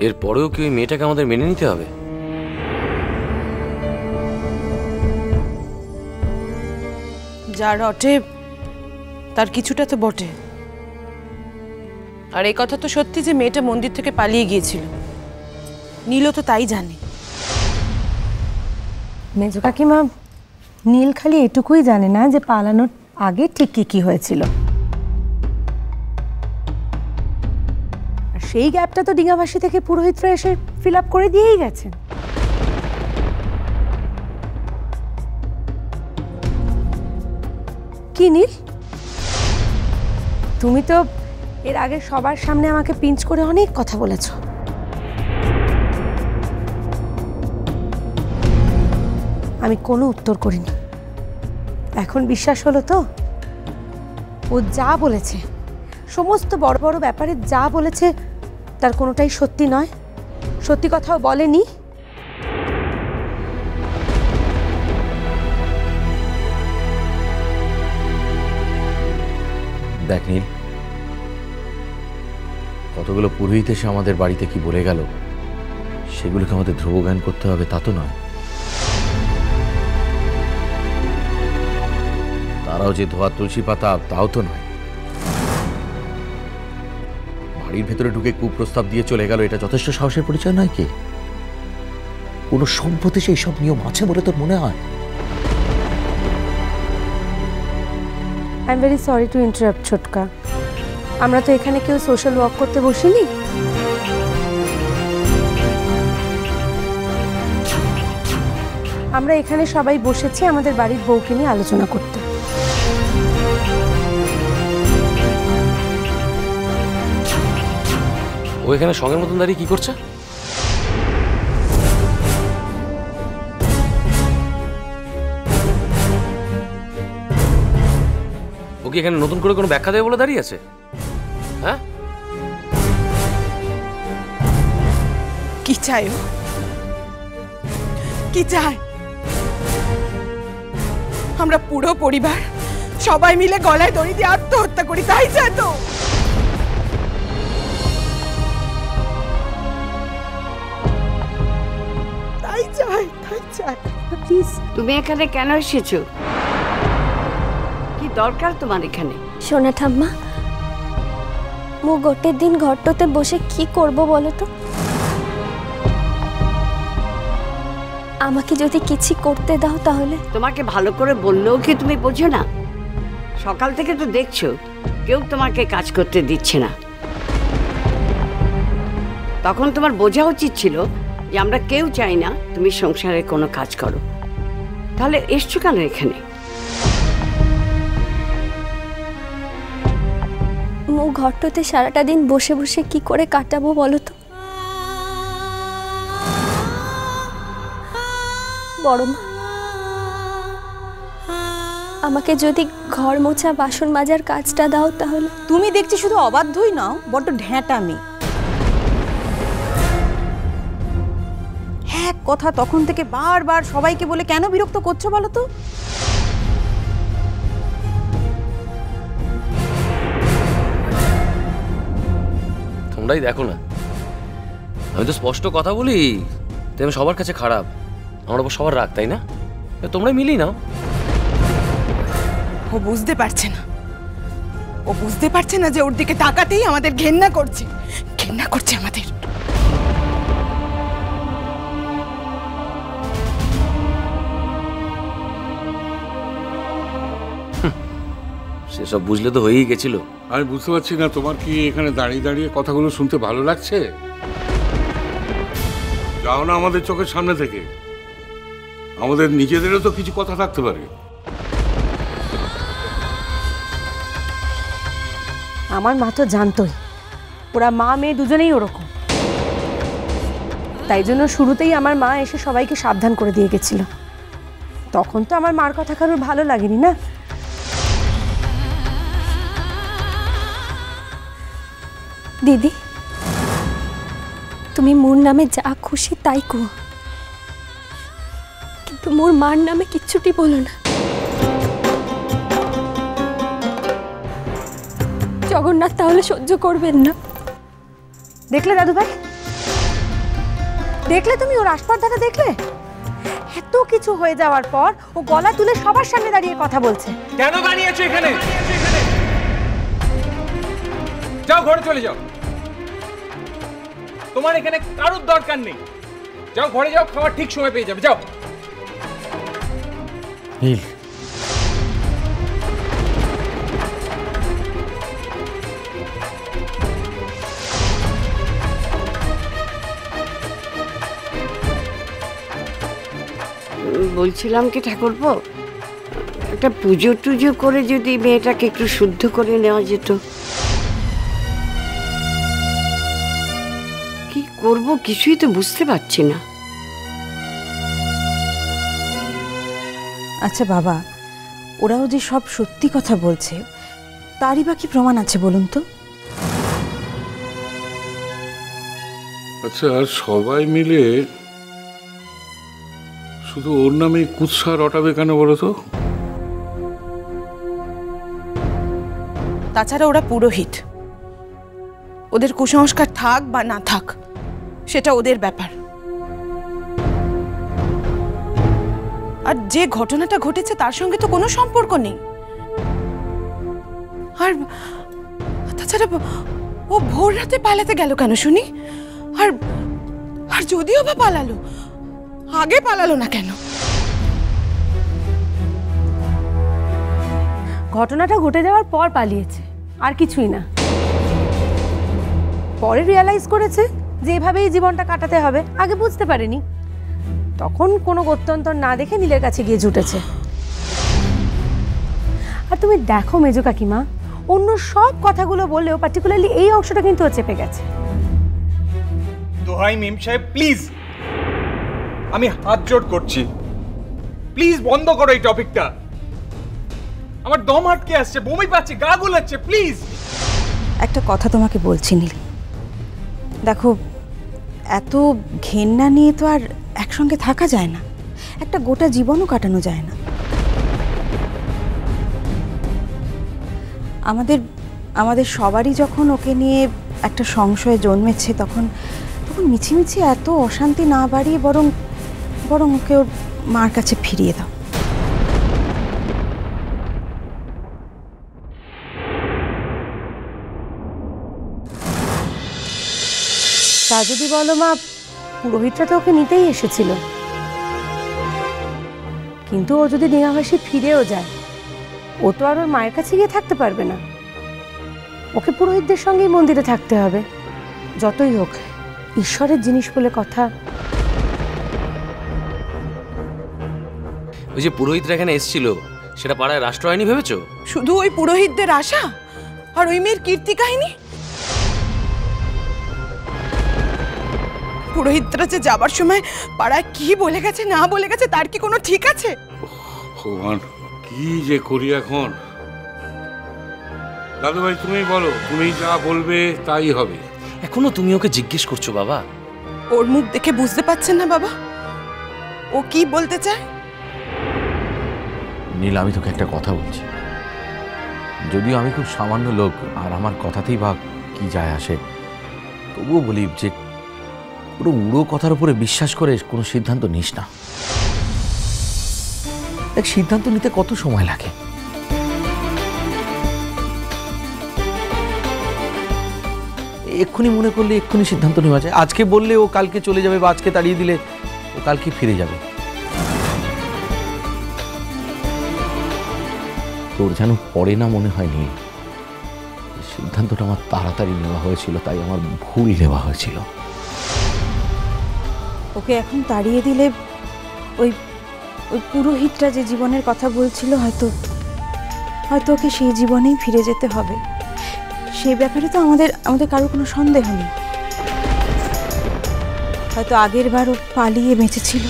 এরপরেও কি ওই মেয়েটাকে আমাদের মেনে নিতে হবে? যা রটে তার কিছুটা তো বটে। আর এই কথা তো সত্যি যে মেয়েটা মন্দির থেকে পালিয়ে গিয়েছিল। নীলও তো তাই জানে। মেজো কাকিমা, নীল খালি এটুকুই জানে না যে পালানোর আগে ঠিক কি হয়েছিল। আর সেই গ্যাপটা তো ডিঙ্গাভাসী থেকে পুরোহিতরা এসে ফিল আপ করে দিয়েই গেছেন। কি নীল, তুমি তো এর আগে সবার সামনে আমাকে পিঞ্চ করে অনেক কথা বলেছ। আমি কোনো উত্তর করিনি। এখন বিশ্বাস হলো তো? ও যা বলেছে, সমস্ত বড় বড় ব্যাপারে যা বলেছে তার কোনোটাই সত্যি নয়, সত্যি কথাও বলেনি। দেখ নীল, কতগুলো পুরোহিত এসে আমাদের বাড়িতে কি বলে গেল সেগুলোকে আমাদের ধ্রুবজ্ঞান করতে হবে তা তো নয়। তারাও যে ধোয়া তুলসী পাতা তাও তো নয়। বাড়ির ভেতরে ঢুকে কুপ্রস্তাব দিয়ে চলে গেল, এটা যথেষ্ট সাহসের পরিচয় নয় কি? কোনো সম্পত্তি সেই সব নিয়ম আছে বলে তোর মনে হয়? I am very sorry to interrupt ছোটকা। আমরা তো এখানে কেউ সোশ্যাল ওয়ার্ক করতে বসিনি। আমরা এখানে সবাই বসেছি আমাদের বাড়ির বউকে নিয়ে আলোচনা করতে। ও এখানে সঙ্গের মতন দাঁড়িয়ে কি করছে? ও কি এখানে নতুন করে কোনো ব্যাখ্যা দেবে বলে দাঁড়িয়ে আছে? হ্যাঁ, কি চাই ও? কি চাই? আমরা পুরো পরিবার সবাই মিলে গলায় দড়ি দিয়ে আত্মহত্যা করি, তাই চাই তো? তাই চাই, তাই চাই। প্লিজ। তুমি এখানে কেন এসেছো? কি দরকার তোমার এখানে? সোনা ঠাম্মা, মু গোটে দিন ঘরটাতে বসে কি করব বলো তো? আমাকে যদি কিছু করতে দাও তাহলে। তোমাকে ভালো করে বললেও কি তুমি বোঝো না? সকাল থেকে তো দেখছো কেউ তোমাকে কাজ করতে দিচ্ছে না। তখন তোমার বোঝা উচিত ছিল যে আমরা কেউ চাই না তুমি সংসারে কোনো কাজ করো। তাহলে এসছো কেন এখানে? মু ঘরটাতে সারাটা দিন বসে বসে কি করে কাটাবো বলো তো? বড় মা, আমাকে যদি ঘর মোছা বাসন মাজার কাজটা দাও তাহলে। তুমি দেখছি শুধু অবাধ্যই নাও, বড্ড ঢ্যাঁটামি। হ্যাঁ, কথা তখন থেকে বারবার সবাইকে বলে কেন বিরক্ত করছো বলো তো? তোমরাই দেখো না, আমি তো স্পষ্ট কথা বলি, তুমি সবার কাছে খারাপ, আমার উপর সবার রাগ, তাই না? তোমরাই মিলি নাও। ও বুঝতে পারছে না, ও বুঝতে পারছে না যে ওর দিকে তাকাতেই আমাদের ঘেন্না করছে, ঘেন্না করছে আমাদের। সেসব বুঝলে তো হয়েই গেছিল। আমি বুঝতে পারছি না তোমার কি এখানে দাঁড়িয়ে দাঁড়িয়ে কথাগুলো শুনতে ভালো লাগছে? যাও না আমাদের চোখের সামনে থেকে, আমাদের নিজেদেরও তো কিছু কথা থাকতে পারে। আমার মা তো জানতোই ওরা মা মেয়ে দুজনেই ওরকম। তাই জন্য শুরুতেই আমার মা এসে সবাইকে সাবধান করে দিয়ে গেছিল। তখন তো আমার মার কথা কারোর ভালো লাগেনি না। দিদি, তুমি মোর নামে যা খুশি তাই কো, কিন্তু মোর মার নামে কিচ্ছুটি বলো না। জগন্নাথ তাহলে সহ্য করবেন না। দেখলে দাদু ভাই, দেখলে তুমি ওর আসপর্দাটা দেখলে? এত কিছু হয়ে যাওয়ার পর ও গলা তুলে সবার সামনে দাঁড়িয়ে কথা বলছে। কেন দাঁড়িয়েছো এখানে? যাও ঘরে চলে যাও, তোমার এখানে কারোর দরকার নেই। যাও ঘরে যাও, খাবার ঠিক সময় পেয়ে যাবে। যাও। নীল, বলছিলাম কি ঠাকুরপো, একটা পুজো টুজো করে যদি মেয়েটাকে একটু শুদ্ধ করে নেওয়া যেত। কি করব কিছুই তো বুঝতে পারছি না। আচ্ছা বাবা, ওরাও যে সব সত্যি কথা বলছে, তারই বা কি প্রমাণ আছে বলুন তো? আচ্ছা, সবাই মিলে শুধু ওর নামে কুৎসা রটাবে কেন বলো তো? তাছাড়া ওরা পুরোহিত, ওদের কুসংস্কার থাক বা না থাক সেটা ওদের ব্যাপার। আর যে ঘটনাটা ঘটেছে তার সঙ্গে তো কোনো সম্পর্ক নেই। আর তাছাড়া ও ভোর রাতে পালাতে গেল কেন শুনি? আর আর যদিও বা পালালো, আগে পালালো না কেন? ঘটনাটা ঘটে যাওয়ার পর পালিয়েছে, আর কিছুই না। পরে রিয়ালাইজ করেছে যে এভাবেই জীবনটা কাটাতে হবে, আগে বুঝতে পারেনি। তখন কোনো গত্যন্তর না দেখে নীলের কাছে গিয়ে জুটেছে। আর তুমি দেখো মেজো কাকিমা, অন্য সব কথাগুলো বললেও পার্টিকুলারলি এই অংশটা কিন্তু ও চেপে গেছে। দোহাই মিম সাহেব, প্লিজ, আমি হাত জোড় করছি, প্লিজ বন্ধ করো এই টপিকটা। আমার দম আটকে আসছে, বমি পাচ্ছে, গা গুলাচ্ছে, প্লিজ। একটা কথা তোমাকে বলছি নীল, দেখো এত ঘেন্না নিয়ে তো আর একসঙ্গে থাকা যায় না, একটা গোটা জীবনও কাটানো যায় না। আমাদের সবারই যখন ওকে নিয়ে একটা সংশয় জন্মেছে, তখন মিছিমিছি এত অশান্তি না বাড়িয়ে বরং ওকে ওর মার কাছে ফিরিয়ে দাও। তা যদি বলো মা, পুরোহিতরা তো ওকে নিতেই এসেছিল, কিন্তু ও যদি নেহাভাসী ফিরেও যায়, ও তো আর ওর মায়ের কাছে গিয়ে থাকতে পারবে না। ওকে পুরোহিতদের সঙ্গেই মন্দিরে থাকতে হবে। যতই হোক ঈশ্বরের জিনিস বলে কথা। ওই যে পুরোহিতরা এখানে এসেছিল, সেটা পাড়ায় রাষ্ট্র আইনি ভেবেছো? শুধু ওই পুরোহিতদের আশা আর ওই মেয়ের কীর্তি কাহিনী? পুরোহিতরা যে যাবার সময় পাড়ায় কি বলে গেছে না বলে গেছে তার কি কোনো ঠিক আছে? ভগবান, কি যে করি এখন। দাদু ভাই, তুমি বলো, তুমি যা বলবে তাই হবে। এখনো তুমি ওকে জিজ্ঞেস করছো বাবা? ওর মুখ দেখে বুঝতে পারছেন না বাবা ও কি বলতে চায়? নীল, আমি তোকে একটা কথা বলছি, যদিও আমি খুব সামান্য লোক আর আমার কথাতেই বা কি যায় আসে, তবুও বলি যে পুরো উড়ো কথার উপরে বিশ্বাস করে কোনো সিদ্ধান্ত নিস না। এক সিদ্ধান্ত নিতে কত সময় লাগে? এক্ষুনি মনে করলে এক্ষুনি সিদ্ধান্ত নেওয়া যায়। আজকে বললে ও কালকে চলে যাবে, বা আজকে তাড়িয়ে দিলে ও কালকে ফিরে যাবে। তোর যেন পড়ে না মনে হয়নি, সিদ্ধান্তটা আমার তাড়াতাড়ি নেওয়া হয়েছিল, তাই আমার ভুল নেওয়া হয়েছিল। ওকে এখন তাড়িয়ে দিলে ওই পুরোহিতরা যে জীবনের কথা বলছিল, হয়তো ওকে সেই জীবনেই ফিরে যেতে হবে। সেই ব্যাপারে তো আমাদের কারোর কোনো সন্দেহ নেই। হয়তো আগের বার ও পালিয়ে বেঁচেছিল।